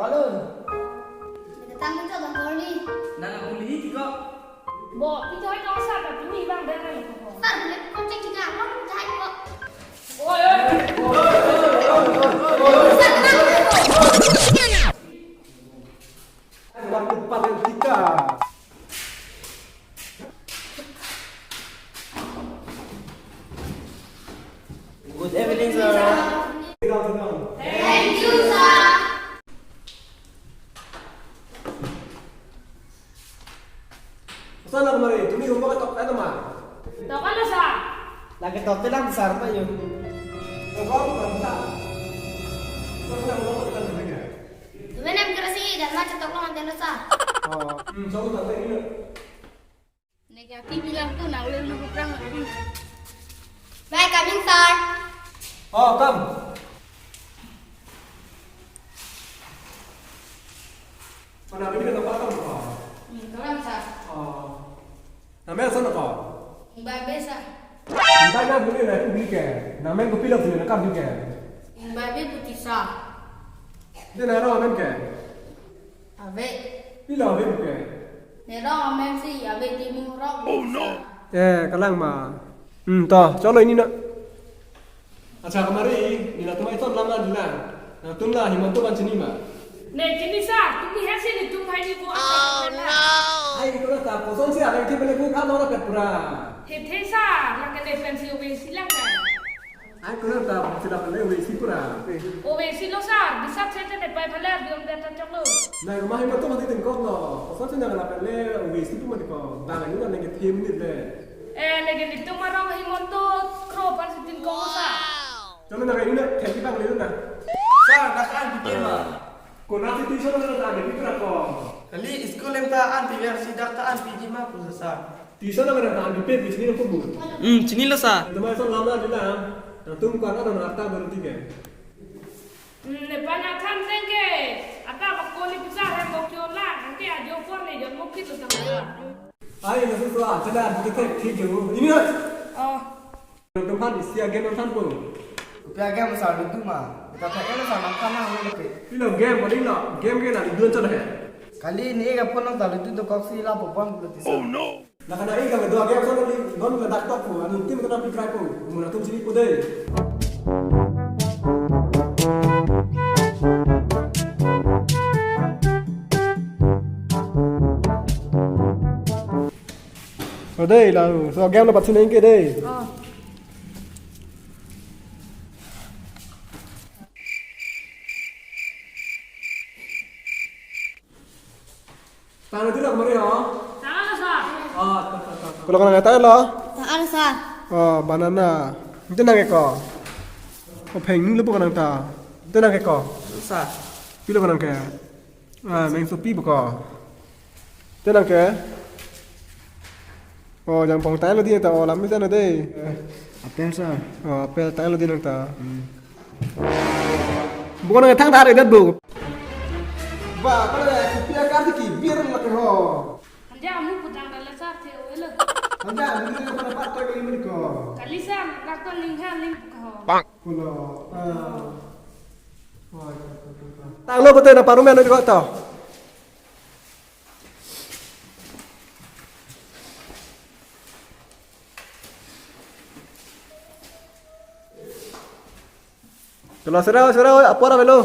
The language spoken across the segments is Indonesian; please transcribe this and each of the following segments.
alun. Datang ke bang Koli. Nang boleh tiga. Bo, itu aja usah tapi ini bang dari itu. Sar boleh kucing juga mau cari kok. Oh, Orang depan yang tiga. Good evening, sir. Thank you, sir. Sana kemari, tuni rumah ketok ada mah. tahu kan sa? Lagi top lang besar pa yun. Engkau bukan tak. Kau senang rumah ketok ada mereka. Mana kerasi dan macam tok long dan sar. Oh, jauh tak ini. Negatif bilang tuh nak ulun lu perang. Baik, coming sir. Oh, come. Mana ini kena apa kau? Tolong sir. Oh. Namanya sana kau. Mbak besa. Tanya boleh lah, aku beli ke. Namanya kau pilih boleh, nak beli ke. Mbak be putih sah. Dia nak orang ke. Abe. Pilih apa ke? Nero amen sih, abe timing rock. Oh no. Kalang mah. Toh, colo ini nak. Acha kemari, ini nak tempat itu lama dulu. Nah, tunlah himantu macam ni mah. Nih, jadi sa, tumi hasil itu hai di gua. Oh no. Ay, ito na ta. Posong siya, ang tipo na kung ano na pera. Hete sa, lagi defensi obesi lang kan. Ay, ito na ta. Sila pala yung si pura. Obesi lo sa, bisa cete de pai pala biom data choklo. Na, kumahin mo ito matitin ko, no. Posong siya na pala yung si pura ko. Dahil yun na nang team nila. Lagi dito marang himonto kro pansitin ko sa. Colo na kayo na, kaya bang nila na. Sir, nakaan bitin ma. Kung nasi tiso na na tayo, pipira ko. Kali school yang taan biar sidak taan piji ma po sa. Tiso na na tayo, pipir, bisini na kubu. Sini lo sa. Ito mga isang lama nila. Na tum ko ano na ata baru tiga. Ne banyak kan tenge. Ata bakoli bisa hem bokyola, nanti ajo pon ne jon mukit to tanga. Ay, nasi suwa, cila kita ठीक है वो. Ini na. Oh, Tempat isi agen nonton pun. Piaga mo sa lutu ma. Kita kaya sa makan na ho ke. Ini game boleh lah. Game ke nak dijual cina. Kali ini ga pon na lutu to koksi la po pon lutu. Oh no. Nah, karena ini kami dua game sana ni, non kita tak tahu. Anu tim kita nak pikir aku. Mula tu sini pun deh. Oh deh lah, so game lepas sini ke deh. oh. Tangan itu dah kemarin oh. Tangan sa. Oh, tak. Kalau kena tangan lah. Saan sir? Oh, banana. Itu nang eko. Oh, pengen lu bukan nang ta. Itu nang eko. Sa. Pilih bukan nang ke. Main sopi bukan. Itu nang ke. Oh, jangan pong tayo dia ta. Oh, lami sana deh. Apen sa. Oh, apel tayo dia nang ta. Bukan nang tang tarik dat bu. Ba, kalau ya kupia kartu ki biar lagi ho. Anja amu putang dala sa the oelo. Anda, ini kan pada part kali ini ko. Kalisa nakon linghan ling ko. Kulo. Tang lo betul na paru meno ko to. Kalau serau, apa orang melo?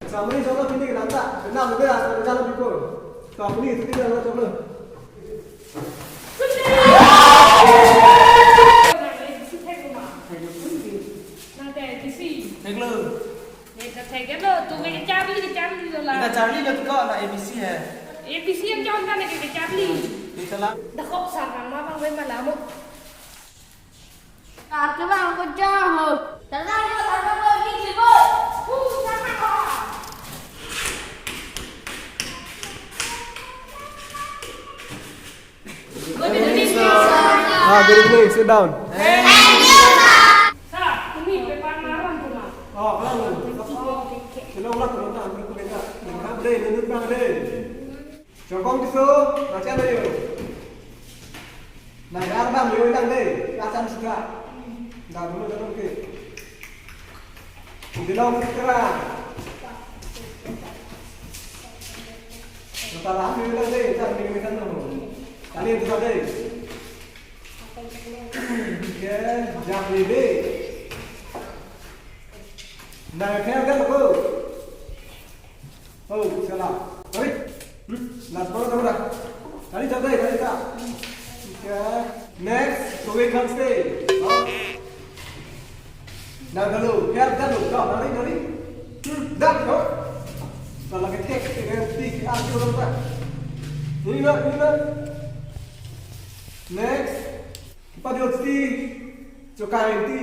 Sama ni coba pilih nanti, kenal juga ada jalan pikul. Kamu ni itu tidak coba. Nanti disi. Neglo. Nih terkait lo, tuh kita cari lo Kita lah. cari lo ko na ABC hai. ABC yang jangan kan kita cari. Dito lang. Dah kok sarang mah bang malamu. Kar ke bang ko jaho. Tangan ko ni jibo. Sama ko. Good evening, sir. Good evening, sit down. Thank you sir. Sa, ini pepan maram tu mah. Oh, hello lah kalau tak ambil kereta. Nak deh, nunjuk bang deh. Jokong kisu, macam mana yo? Này đã ba người đang đây, đã chăm sóc ra. Nào đúng rồi kì. Thì đâu cái ra. Chúng ta làm người đang đây, ta mình thân rồi. Ta lên từ đây. Cái giặc gì đi. Này theo cái là cô. Sẽ làm. Đấy. Làm sao đâu ra. Tadi capai, tadi tak. Okay. Next, so we can stay. Now dulu, lihat dulu, kau nari. Dah, kau. Kalau kita take, tik, aku orang. Ini nak. Next, kita dia ti, cokai ti.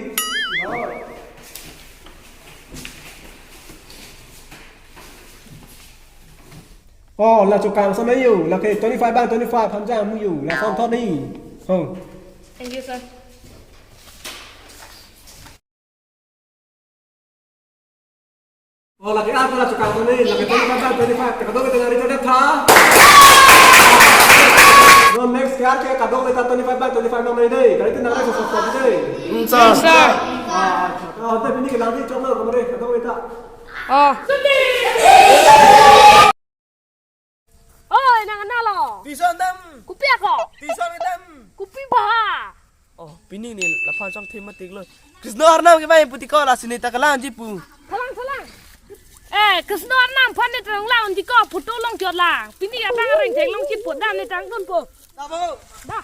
Là chỗ càng sao mấy nhiều là cái 25 bang 25 tham gia mua nhiều là con thoát đi. Thank you, sir. Là cái app là chỗ càng thoát đi là cái 25 bang 25 cái đâu cái này cho đẹp tha. Rồi next cái đâu người ta 25 bang 25 năm nay đây cái tên nào đây sốt đây. Sir. Đây bên cái làm gì trong đó cái đâu người ta. Ôi, nang ana lo. Tison tam. Kupi ako. Tison tam. Kupi baha. Oh, pining ni lapan sang thematik lo. Krishna arnam ke bai puti ko la sinita kalan jipu. Thalang. Krishna arnam phan ni tang laun ji ko photo long chot la. Pini ata reng theng long chi put dan ni tang kun po. Tabo. Da.